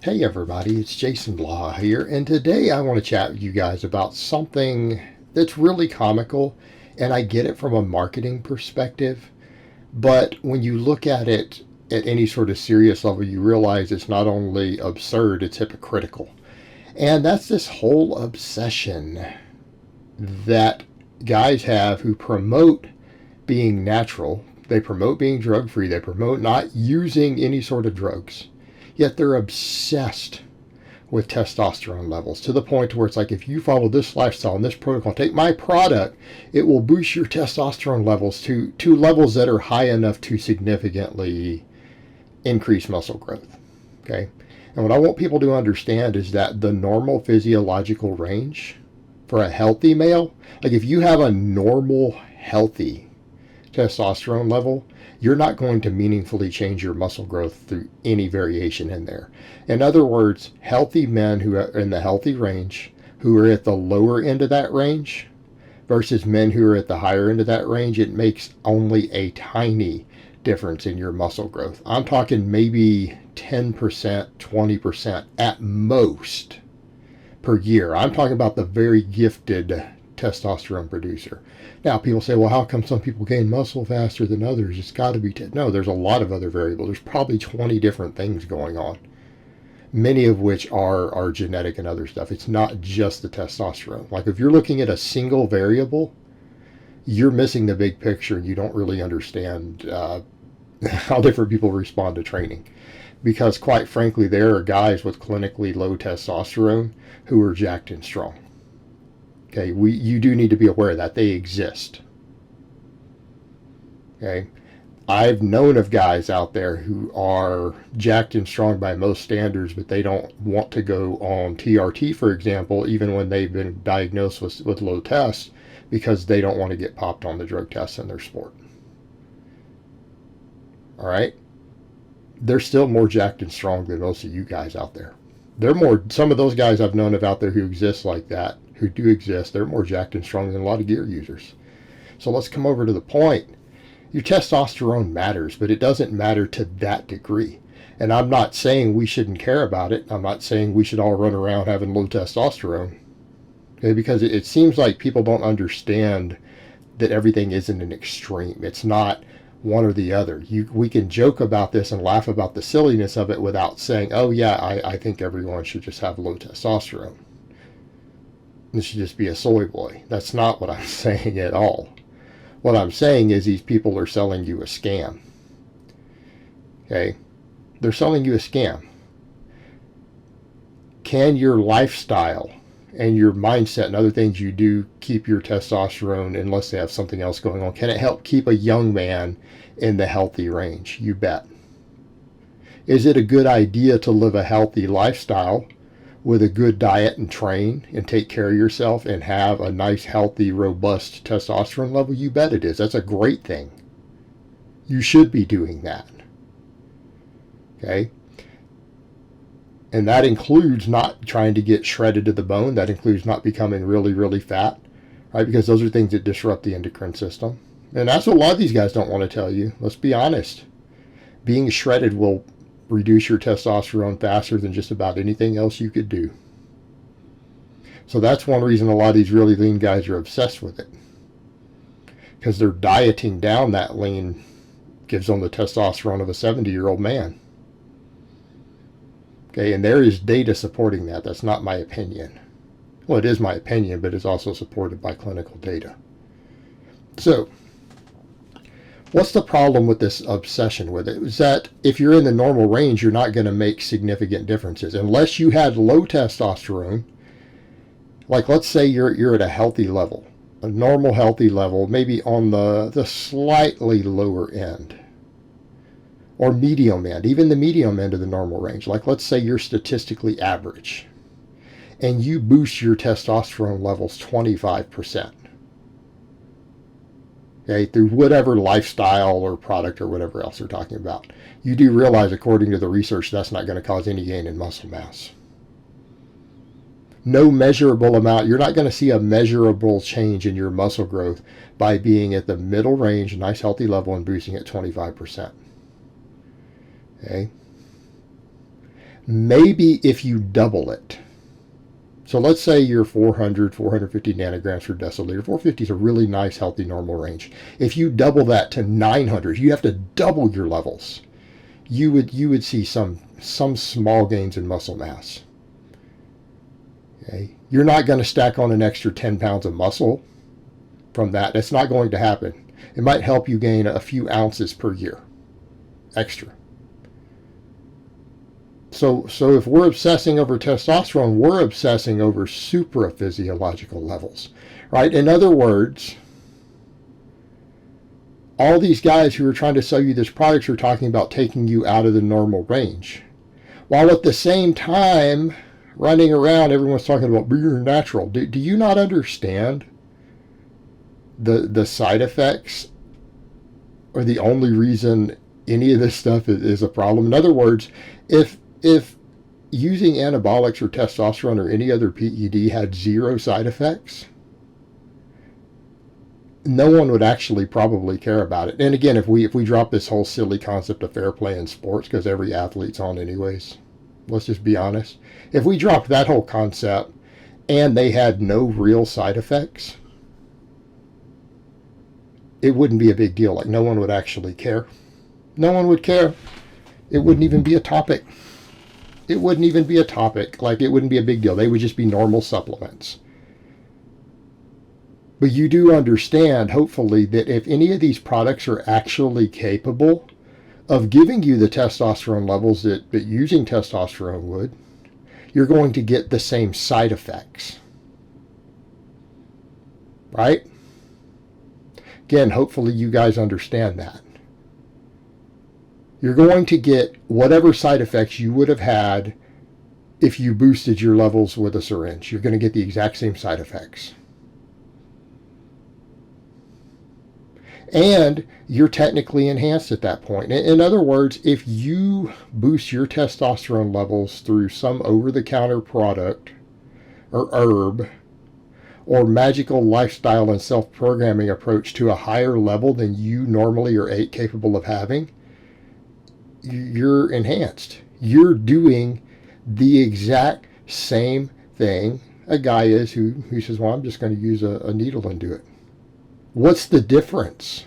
Hey everybody, it's Jason Blaha here, and today I want to chat with you guys about something that's really comical, and I get it from a marketing perspective, but when you look at it at any sort of serious level, you realize it's not only absurd, it's hypocritical. And that's this whole obsession that guys have who promote being natural. They promote being drug free, they promote not using any sort of drugs. Yet they're obsessed with testosterone levels to the point where it's like, if you follow this lifestyle and this protocol, take my product, it will boost your testosterone levels to levels that are high enough to significantly increase muscle growth. Okay. And what I want people to understand is that the normal physiological range for a healthy male, like if you have a normal, healthy testosterone level, you're not going to meaningfully change your muscle growth through any variation in there. In other words, healthy men who are in the healthy range, who are at the lower end of that range, versus men who are at the higher end of that range, it makes only a tiny difference in your muscle growth. I'm talking maybe 10%, 20% at most per year. I'm talking about the very gifted testosterone producer. Now, people say, well, how come some people gain muscle faster than others? It's got to be... No, there's a lot of other variables. There's probably 20 different things going on, many of which are genetic and other stuff. It's not just the testosterone. Like if you're looking at a single variable, you're missing the big picture and you don't really understand how different people respond to training. Because quite frankly, there are guys with clinically low testosterone who are jacked and strong. Okay, you do need to be aware of that. They exist. Okay, I've known of guys out there who are jacked and strong by most standards, but they don't want to go on TRT, for example, even when they've been diagnosed with low tests, because they don't want to get popped on the drug tests in their sport. All right? They're still more jacked and strong than most of you guys out there. Some of those guys I've known of out there who exist like that, who do exist, they're more jacked and strong than a lot of gear users. So let's come over to the point. Your testosterone matters, but it doesn't matter to that degree. And I'm not saying we shouldn't care about it. I'm not saying we should all run around having low testosterone. Okay, because it seems like people don't understand that everything isn't an extreme. It's not one or the other. We can joke about this and laugh about the silliness of it without saying, oh yeah, I think everyone should just have low testosterone. This should just be a soy boy. That's not what I'm saying at all. What I'm saying is these people are selling you a scam. Okay? They're selling you a scam. Can your lifestyle and your mindset and other things you do keep your testosterone, unless they have something else going on, can it help keep a young man in the healthy range? You bet. Is it a good idea to live a healthy lifestyle with a good diet and train and take care of yourself and have a nice, healthy, robust testosterone level? You bet it is. That's a great thing. You should be doing that. Okay? And that includes not trying to get shredded to the bone. That includes not becoming really, really fat, right? Because those are things that disrupt the endocrine system. And that's what a lot of these guys don't want to tell you. Let's be honest. Being shredded will reduce your testosterone faster than just about anything else you could do. So that's one reason a lot of these really lean guys are obsessed with it. Because they're dieting down that lean gives them the testosterone of a 70-year-old man. Okay, and there is data supporting that. That's not my opinion. Well, it is my opinion, but it's also supported by clinical data. So, what's the problem with this obsession with it? Is that if you're in the normal range, you're not going to make significant differences. Unless you had low testosterone, like let's say you're at a healthy level, a normal healthy level, maybe on the slightly lower end, or medium end, even the medium end of the normal range. Like let's say you're statistically average, and you boost your testosterone levels 25%. Okay, through whatever lifestyle or product or whatever else they're talking about. You do realize, according to the research, that's not going to cause any gain in muscle mass. No measurable amount. You're not going to see a measurable change in your muscle growth by being at the middle range, nice healthy level, and boosting at 25%. Okay? Maybe if you double it. So let's say you're 400, 450 nanograms per deciliter. 450 is a really nice, healthy, normal range. If you double that to 900, you have to double your levels. You would see some small gains in muscle mass. Okay? You're not going to stack on an extra 10 pounds of muscle from that. That's not going to happen. It might help you gain a few ounces per year extra. So if we're obsessing over testosterone, we're obsessing over supraphysiological levels, right? In other words, all these guys who are trying to sell you this product are talking about taking you out of the normal range, while at the same time running around, everyone's talking about being natural. Do you not understand the side effects are the only reason any of this stuff is a problem? In other words, if using anabolics or testosterone or any other PED had zero side effects, no one would actually probably care about it. And again, if we drop this whole silly concept of fair play in sports, because every athlete's on anyways, let's just be honest. If we dropped that whole concept and they had no real side effects, it wouldn't be a big deal. Like, no one would actually care. No one would care. It wouldn't even be a topic. It wouldn't even be a topic. Like, it wouldn't be a big deal. They would just be normal supplements. But you do understand, hopefully, that if any of these products are actually capable of giving you the testosterone levels that using testosterone would, you're going to get the same side effects. Right? Again, hopefully you guys understand that. You're going to get whatever side effects you would have had if you boosted your levels with a syringe. You're going to get the exact same side effects. And you're technically enhanced at that point. In other words, if you boost your testosterone levels through some over-the-counter product or herb or magical lifestyle and self-programming approach to a higher level than you normally are capable of having, you're enhanced. You're doing the exact same thing a guy is who says, well, I'm just going to use a needle and do it. What's the difference?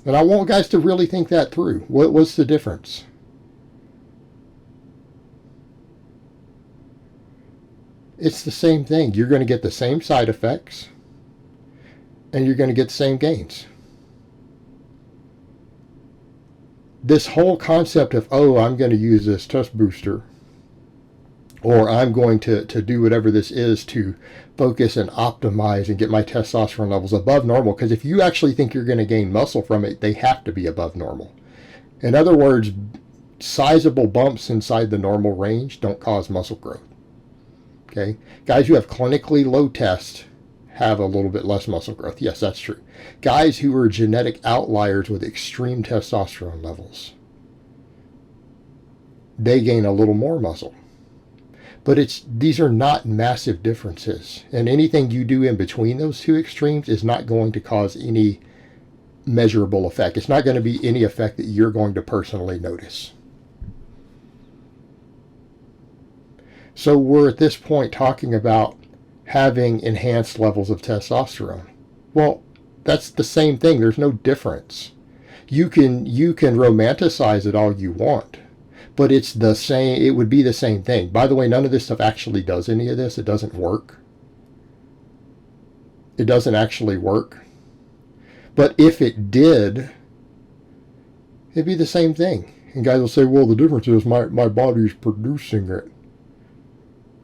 And I want guys to really think that through. What's the difference? It's the same thing. You're going to get the same side effects, and you're going to get the same gains. This whole concept of, oh, I'm going to use this test booster, or I'm going to do whatever this is to focus and optimize and get my testosterone levels above normal, because if you actually think you're going to gain muscle from it, they have to be above normal. In other words, sizable bumps inside the normal range don't cause muscle growth. Okay, guys who have clinically low test have a little bit less muscle growth. Yes, that's true. Guys who are genetic outliers with extreme testosterone levels, they gain a little more muscle. But these are not massive differences. And anything you do in between those two extremes is not going to cause any measurable effect. It's not going to be any effect that you're going to personally notice. So we're at this point talking about having enhanced levels of testosterone. Well, that's the same thing. There's no difference. You can romanticize it all you want, but it's the same. It would be the same thing. By the way, none of this stuff actually does any of this. It doesn't work. It doesn't actually work. But if it did, it'd be the same thing. And guys will say, well, the difference is my body's producing it.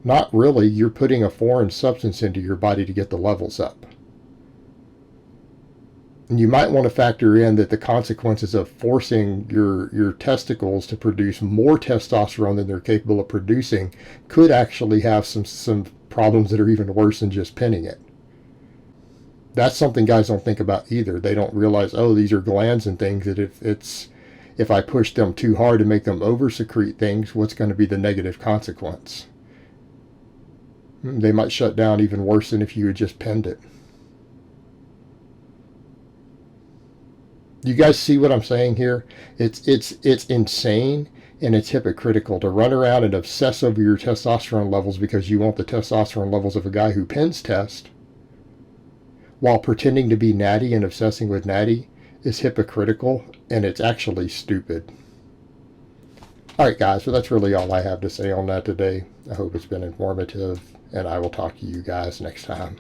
Not really. You're putting a foreign substance into your body to get the levels up. And you might want to factor in that the consequences of forcing your testicles to produce more testosterone than they're capable of producing could actually have some problems that are even worse than just pinning it. That's something guys don't think about either. They don't realize, oh, these are glands and things that if I push them too hard to make them over-secrete things, what's going to be the negative consequence? They might shut down even worse than if you had just pinned it. You guys see what I'm saying here? It's insane And it's hypocritical to run around and obsess over your testosterone levels because you want the testosterone levels of a guy who pins test, while pretending to be Natty and obsessing with Natty is hypocritical, and it's actually stupid. Alright guys, so that's really all I have to say on that today. I hope it's been informative, and I will talk to you guys next time.